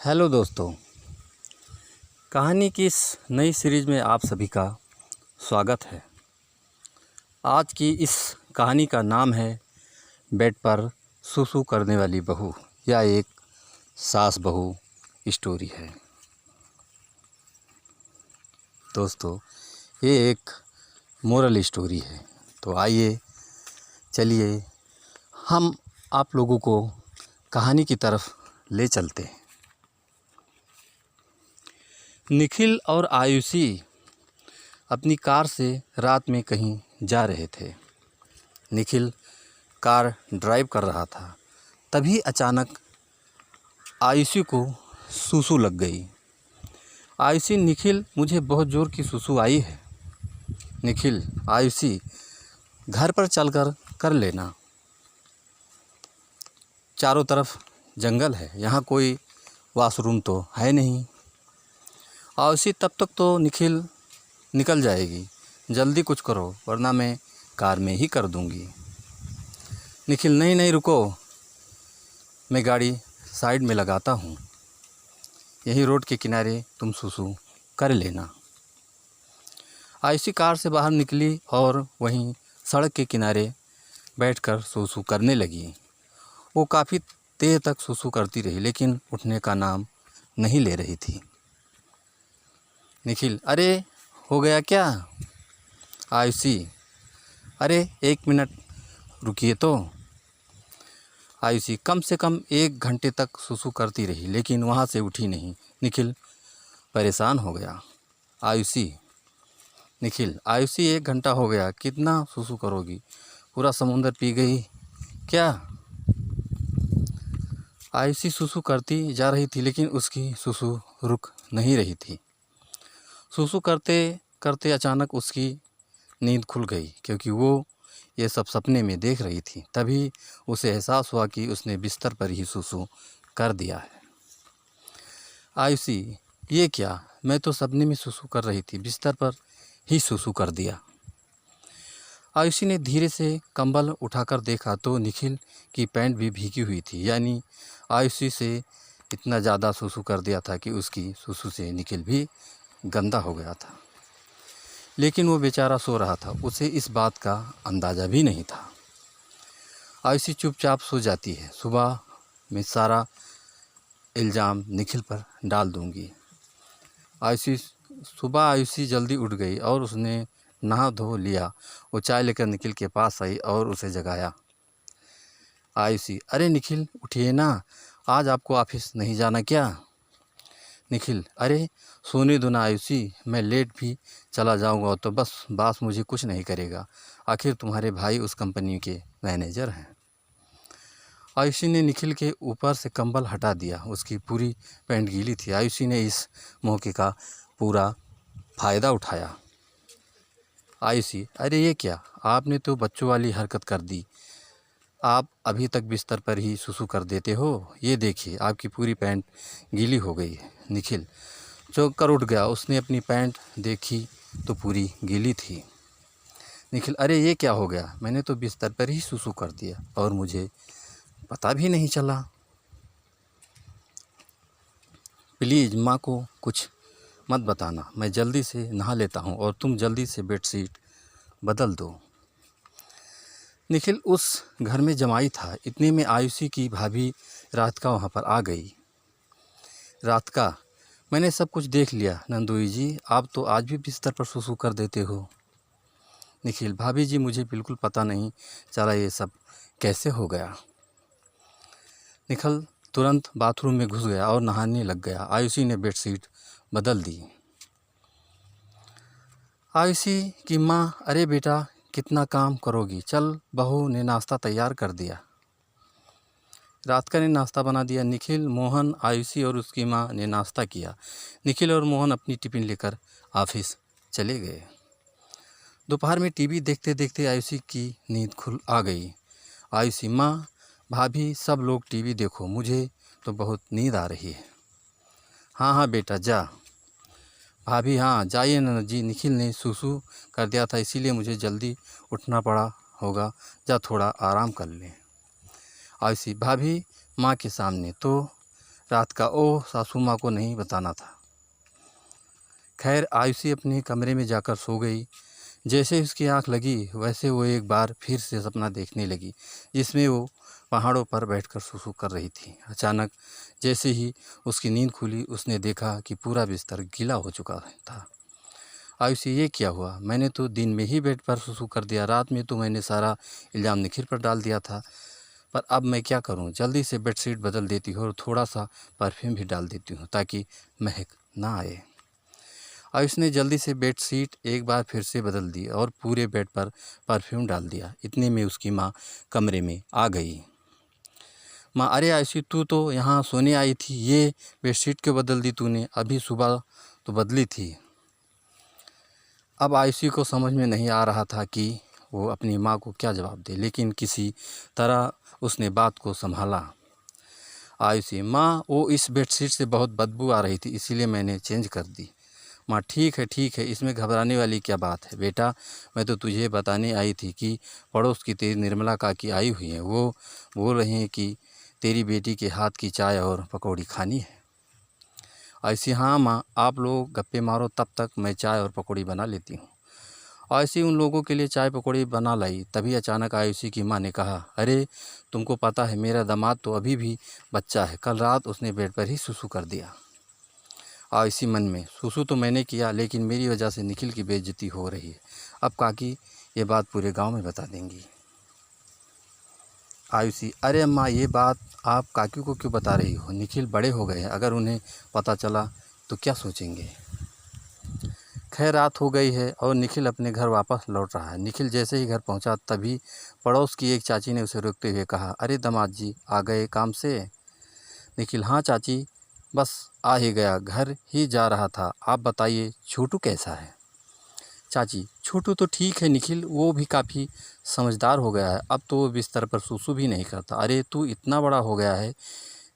Hello दोस्तों, कहानी की इस नई सीरीज़ में आप सभी का स्वागत है। आज की इस कहानी का नाम है बेड पर सूसू करने वाली बहू। यह एक सास बहू स्टोरी है। दोस्तों, ये एक मोरल स्टोरी है। तो आइए चलिए हम आप लोगों को कहानी की तरफ ले चलते हैं। निखिल और आयुषी अपनी कार से रात में कहीं जा रहे थे। निखिल कार ड्राइव कर रहा था, तभी अचानक आयुषी को सूसू लग गई। आयुषी, निखिल मुझे बहुत ज़ोर की सूसू आई है। निखिल, आयुषी घर पर चलकर कर लेना, चारों तरफ जंगल है, यहाँ कोई वॉशरूम तो है नहीं। आयुषी, तब तक तो निखिल निकल जाएगी, जल्दी कुछ करो वरना मैं कार में ही कर दूंगी। निखिल, नहीं नहीं रुको, मैं गाड़ी साइड में लगाता हूँ, यही रोड के किनारे तुम सूसू कर लेना। आयुषी कार से बाहर निकली और वहीं सड़क के किनारे बैठकर सूसू करने लगी। वो काफ़ी देर तक सूसू करती रही, लेकिन उठने का नाम नहीं ले रही थी। निखिल, अरे हो गया क्या? आयुषी, अरे 1 मिनट रुकिए तो। आयुषी कम से कम 1 घंटे तक सूसू करती रही, लेकिन वहाँ से उठी नहीं। निखिल परेशान हो गया। आयुषी, निखिल, आयुषी 1 घंटा हो गया, कितना सूसू करोगी? पूरा समुंदर पी गई क्या? आयुषी सूसू करती जा रही थी, लेकिन उसकी सूसू रुक नहीं रही थी। सूसू करते करते अचानक उसकी नींद खुल गई, क्योंकि वो ये सब सपने में देख रही थी। तभी उसे एहसास हुआ कि उसने बिस्तर पर ही सूसू कर दिया है। आयुषी, ये क्या? मैं तो सपने में सूसू कर रही थी, बिस्तर पर ही सूसू कर दिया। आयुषी ने धीरे से कंबल उठाकर देखा तो निखिल की पैंट भी भीगी हुई थी। यानी आयुषी से इतना ज़्यादा सूसू कर दिया था कि उसकी सूसू से निखिल भी गंदा हो गया था। लेकिन वो बेचारा सो रहा था, उसे इस बात का अंदाज़ा भी नहीं था। आयुषी चुपचाप सो जाती है। सुबह मैं सारा इल्ज़ाम निखिल पर डाल दूंगी। आयुषी जल्दी उठ गई और उसने नहा धो लिया। वो चाय लेकर निखिल के पास आई और उसे जगाया। आयुषी, अरे निखिल उठिए ना, आज आपको ऑफिस नहीं जाना क्या? निखिल, अरे सोने दो ना आयुषी, मैं लेट भी चला जाऊंगा तो बस बास मुझे कुछ नहीं करेगा। आखिर तुम्हारे भाई उस कंपनी के मैनेजर हैं। आयुषी ने निखिल के ऊपर से कंबल हटा दिया। उसकी पूरी पैंट गीली थी। आयुषी ने इस मौके का पूरा फ़ायदा उठाया। आयुषी, अरे ये क्या, आपने तो बच्चों वाली हरकत कर दी। आप अभी तक बिस्तर पर ही सुसु कर देते हो। ये देखिए, आपकी पूरी पैंट गीली हो गई है। निखिल चौंक कर उठ गया। उसने अपनी पैंट देखी तो पूरी गीली थी। निखिल, अरे ये क्या हो गया? मैंने तो बिस्तर पर ही सुसु कर दिया और मुझे पता भी नहीं चला। प्लीज़ माँ को कुछ मत बताना, मैं जल्दी से नहा लेता हूँ और तुम जल्दी से बेडशीट बदल दो। निखिल उस घर में जमाई था। इतने में आयुषी की भाभी राधिका वहाँ पर आ गई। राधिका, मैंने सब कुछ देख लिया। नंदोई जी, आप तो आज भी बिस्तर पर सुसु कर देते हो। निखिल, भाभी जी मुझे बिल्कुल पता नहीं चला ये सब कैसे हो गया। निखिल तुरंत बाथरूम में घुस गया और नहाने लग गया। आयुषी ने बेडशीट बदल दी। आयुषी की माँ, अरे बेटा कितना काम करोगी, चल बहू ने नाश्ता तैयार कर दिया। राधिका ने नाश्ता बना दिया। निखिल, मोहन, आयुषी और उसकी माँ ने नाश्ता किया। निखिल और मोहन अपनी टिफ़िन लेकर ऑफिस चले गए। दोपहर में टीवी देखते देखते आयुषी की नींद खुल आ गई। आयुषी, माँ, भाभी, सब लोग टीवी देखो, मुझे तो बहुत नींद आ रही है। हाँ हाँ बेटा जा। भाभी, हाँ जाइए ना जी, निखिल ने सुसु कर दिया था इसीलिए मुझे जल्दी उठना पड़ा होगा, जा थोड़ा आराम कर ले। आयुषी, भाभी माँ के सामने तो रात का ओह सासू माँ को नहीं बताना था। खैर आयुषी अपने कमरे में जाकर सो गई। जैसे उसकी आँख लगी वैसे वो एक बार फिर से सपना देखने लगी, जिसमें वो पहाड़ों पर बैठकर सुसु कर रही थी। अचानक जैसे ही उसकी नींद खुली उसने देखा कि पूरा बिस्तर गीला हो चुका था। आयुषी, ये क्या हुआ? मैंने तो दिन में ही बेड पर सुसु कर दिया, रात में तो मैंने सारा इल्ज़ाम निखिल पर डाल दिया था, पर अब मैं क्या करूं? जल्दी से बेडशीट बदल देती हूँ और थोड़ा सा परफ्यूम भी डाल देती हूँ ताकि महक ना आए। आयुष ने जल्दी से बेडशीट एक बार फिर से बदल दी और पूरे बेड पर परफ्यूम डाल दिया। इतने में उसकी माँ कमरे में आ गई। माँ, अरे आयुषी, तू तो यहाँ सोने आई थी, ये बेडशीट क्यों बदल दी तूने? अभी सुबह तो बदली थी। अब आयुषी को समझ में नहीं आ रहा था कि वो अपनी माँ को क्या जवाब दे, लेकिन किसी तरह उसने बात को संभाला। आयुषी, माँ, वो इस बेडशीट से बहुत बदबू आ रही थी, इसीलिए मैंने चेंज कर दी। माँ, ठीक है, इसमें घबराने वाली क्या बात है बेटा? मैं तो तुझे बताने आई थी कि पड़ोस की तेरी निर्मला काकी आई हुई हैं, वो बोल रही हैं कि तेरी बेटी के हाथ की चाय और पकौड़ी खानी है। आयुषी, हाँ माँ, आप लोग गप्पे मारो, तब तक मैं चाय और पकौड़ी बना लेती हूँ। आयुषी उन लोगों के लिए चाय पकौड़ी बना लाई। तभी अचानक आयुषी की माँ ने कहा, अरे तुमको पता है मेरा दामाद तो अभी भी बच्चा है, कल रात उसने बेड पर ही सुसु कर दिया। आयुषी मन में, सुसु तो मैंने किया, लेकिन मेरी वजह से निखिल की बेइज्जती हो रही है। अब काकी ये बात पूरे गांव में बता देंगी। आयुषी, अरे अम्मा, ये बात आप काकी को क्यों बता रही हो? निखिल बड़े हो गए हैं, अगर उन्हें पता चला तो क्या सोचेंगे? खैर रात हो गई है और निखिल अपने घर वापस लौट रहा है। निखिल जैसे ही घर पहुंचा तभी पड़ोस की एक चाची ने उसे रोकते हुए कहा, अरे दामाद जी आ गए काम से? निखिल, हाँ चाची, बस आ ही गया, घर ही जा रहा था। आप बताइए छोटू कैसा है? चाची, छोटू तो ठीक है निखिल, वो भी काफ़ी समझदार हो गया है, अब तो वो बिस्तर पर सुसु भी नहीं करता। अरे तू इतना बड़ा हो गया है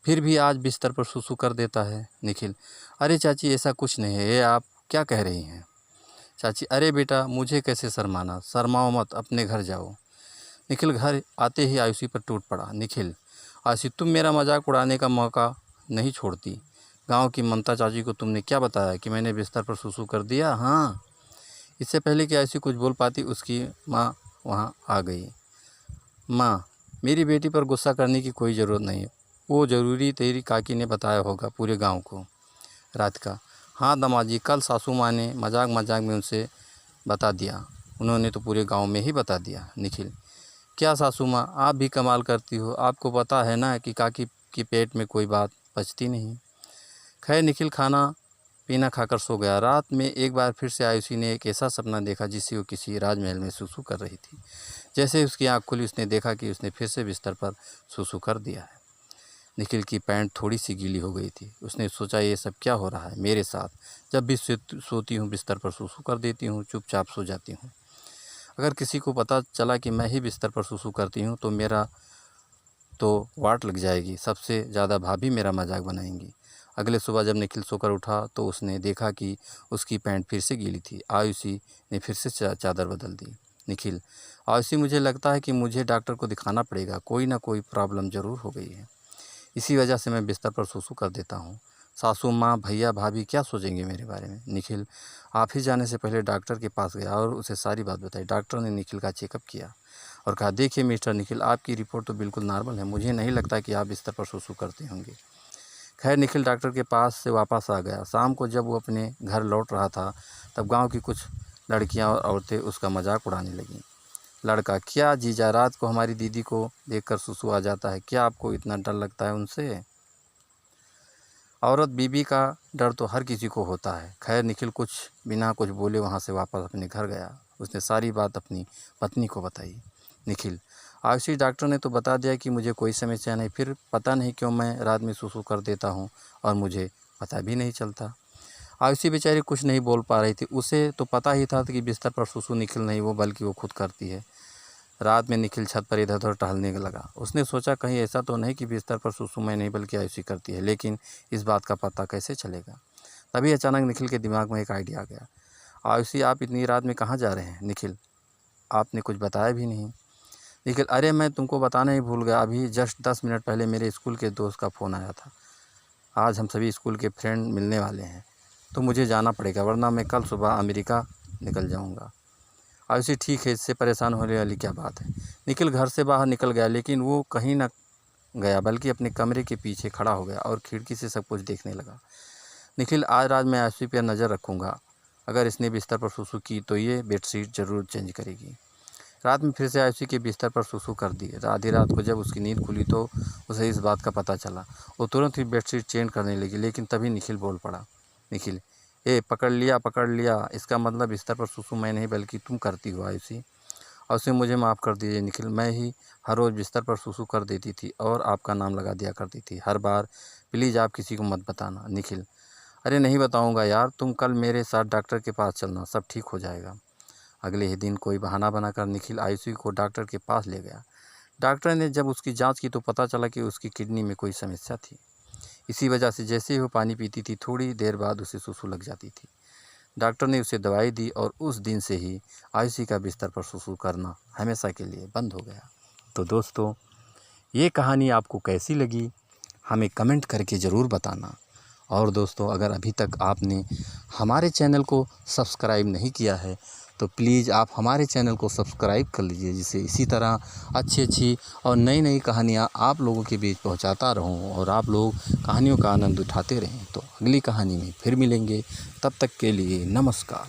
फिर भी आज बिस्तर पर सुसु कर देता है। निखिल, अरे चाची ऐसा कुछ नहीं है, ये आप क्या कह रही हैं? चाची, अरे बेटा मुझे कैसे शर्माना, शर्माओ मत, अपने घर जाओ। निखिल घर आते ही आयुषी पर टूट पड़ा। निखिल, आयुषी, तुम मेरा मजाक उड़ाने का मौका नहीं छोड़ती। गांव की ममता चाची को तुमने क्या बताया कि मैंने बिस्तर पर सुसु कर दिया? हाँ। इससे पहले कि आयुषी कुछ बोल पाती उसकी माँ वहाँ आ गई। माँ, मेरी बेटी पर गुस्सा करने की कोई ज़रूरत नहीं है, वो ज़रूरी तेरी काकी ने बताया होगा पूरे गाँव को। राधिका, हाँ दामाद जी, कल सासू माँ ने मजाक मजाक में उनसे बता दिया, उन्होंने तो पूरे गांव में ही बता दिया। निखिल, क्या सासू माँ, आप भी कमाल करती हो, आपको पता है ना कि काकी की पेट में कोई बात पचती नहीं। खैर निखिल खाना पीना खाकर सो गया। रात में एक बार फिर से आयुषी ने एक ऐसा सपना देखा जिससे वो किसी राजमहल में सुसु कर रही थी। जैसे उसकी आँख खुली उसने देखा कि उसने फिर से बिस्तर पर सुसु कर दिया है। निखिल की पैंट थोड़ी सी गीली हो गई थी। उसने सोचा, ये सब क्या हो रहा है मेरे साथ? जब भी सोती हूँ बिस्तर पर सुसु कर देती हूँ, चुपचाप सो जाती हूँ। अगर किसी को पता चला कि मैं ही बिस्तर पर सुसु करती हूँ तो मेरा तो वाट लग जाएगी, सबसे ज़्यादा भाभी मेरा मजाक बनाएंगी। अगले सुबह जब निखिल सोकर उठा तो उसने देखा कि उसकी पैंट फिर से गीली थी। आयुषी ने फिर से चादर बदल दी। निखिल, आयुषी, मुझे लगता है कि मुझे डॉक्टर को दिखाना पड़ेगा, कोई ना कोई प्रॉब्लम ज़रूर हो गई है, इसी वजह से मैं बिस्तर पर सुसु कर देता हूँ। सासू माँ, भैया, भाभी क्या सोचेंगे मेरे बारे में? निखिल ऑफिस जाने से पहले डॉक्टर के पास गया और उसे सारी बात बताई। डॉक्टर ने निखिल का चेकअप किया और कहा, देखिए मिस्टर निखिल, आपकी रिपोर्ट तो बिल्कुल नॉर्मल है, मुझे नहीं लगता कि आप बिस्तर पर सुसु करते होंगे। खैर निखिल डॉक्टर के पास से वापस आ गया। शाम को जब वो अपने घर लौट रहा था तब गाँव की कुछ लड़कियाँ और औरतें उसका मजाक उड़ाने लगीं। लड़का, क्या जीजा, रात को हमारी दीदी को देखकर सुसु आ जाता है, क्या आपको इतना डर लगता है उनसे? औरत बीबी का डर तो हर किसी को होता है। खैर निखिल कुछ बिना कुछ बोले वहाँ से वापस अपने घर गया। उसने सारी बात अपनी पत्नी को बताई। निखिल, आयुषी, डॉक्टर ने तो बता दिया कि मुझे कोई समस्या नहीं, फिर पता नहीं क्यों मैं रात में सुसु कर देता हूँ और मुझे पता भी नहीं चलता। आयुषी बेचारी कुछ नहीं बोल पा रही थी। उसे तो पता ही था कि बिस्तर पर सुसु निखिल नहीं वो बल्कि वो खुद करती है। रात में निखिल छत पर इधर उधर टहलने लगा। उसने सोचा, कहीं ऐसा तो नहीं कि बिस्तर पर सुसु मैं नहीं बल्कि आयुषी करती है, लेकिन इस बात का पता कैसे चलेगा? तभी अचानक निखिल के दिमाग में एक आइडिया आ गया। आयुषी, आप इतनी रात में कहाँ जा रहे हैं? निखिल, आपने कुछ बताया भी नहीं। निखिल, अरे मैं तुमको बताना ही भूल गया, अभी जस्ट 10 मिनट पहले मेरे स्कूल के दोस्त का फ़ोन आया था, आज हम सभी स्कूल के फ्रेंड मिलने वाले हैं, तो मुझे जाना पड़ेगा, वरना मैं कल सुबह अमेरिका निकल जाऊंगा। आयुषी ठीक है, इससे परेशान होने वाली क्या बात है। निखिल घर से बाहर निकल गया, लेकिन वो कहीं ना गया बल्कि अपने कमरे के पीछे खड़ा हो गया और खिड़की से सब कुछ देखने लगा। निखिल, आज रात मैं आयुषी पर नज़र रखूँगा। अगर इसने बिस्तर पर सुसु की तो ये बेडशीट ज़रूर चेंज करेगी। रात में फिर से आयुषी के बिस्तर पर सुसु कर दी। आधी रात को जब उसकी नींद खुली तो उसे इस बात का पता चला। वो तुरंत ही बेडशीट चेंज करने लगी, लेकिन तभी निखिल बोल पड़ा। निखिल, पकड़ लिया, इसका मतलब बिस्तर पर सुसु मैं नहीं बल्कि तुम करती हो आयुषी। आयुषी, मुझे माफ़ कर दीजिए निखिल, मैं ही हर रोज़ बिस्तर पर सुसु कर देती थी और आपका नाम लगा दिया करती थी हर बार। प्लीज़ आप किसी को मत बताना। निखिल, अरे नहीं बताऊँगा यार, तुम कल मेरे साथ डॉक्टर के पास चलना, सब ठीक हो जाएगा। अगले ही दिन कोई बहाना बनाकर निखिल आयुषी को डॉक्टर के पास ले गया। डॉक्टर ने जब उसकी जांच की तो पता चला कि उसकी किडनी में कोई समस्या थी। इसी वजह से जैसे ही वो पानी पीती थी, थोड़ी देर बाद उसे सुसु लग जाती थी। डॉक्टर ने उसे दवाई दी और उस दिन से ही आयुषी का बिस्तर पर सुसु करना हमेशा के लिए बंद हो गया। तो दोस्तों, ये कहानी आपको कैसी लगी हमें कमेंट करके ज़रूर बताना। और दोस्तों, अगर अभी तक आपने हमारे चैनल को सब्सक्राइब नहीं किया है तो प्लीज़ आप हमारे चैनल को सब्सक्राइब कर लीजिए, जिससे इसी तरह अच्छी और नई कहानियाँ आप लोगों के बीच पहुंचाता रहूं और आप लोग कहानियों का आनंद उठाते रहें। तो अगली कहानी में फिर मिलेंगे, तब तक के लिए नमस्कार।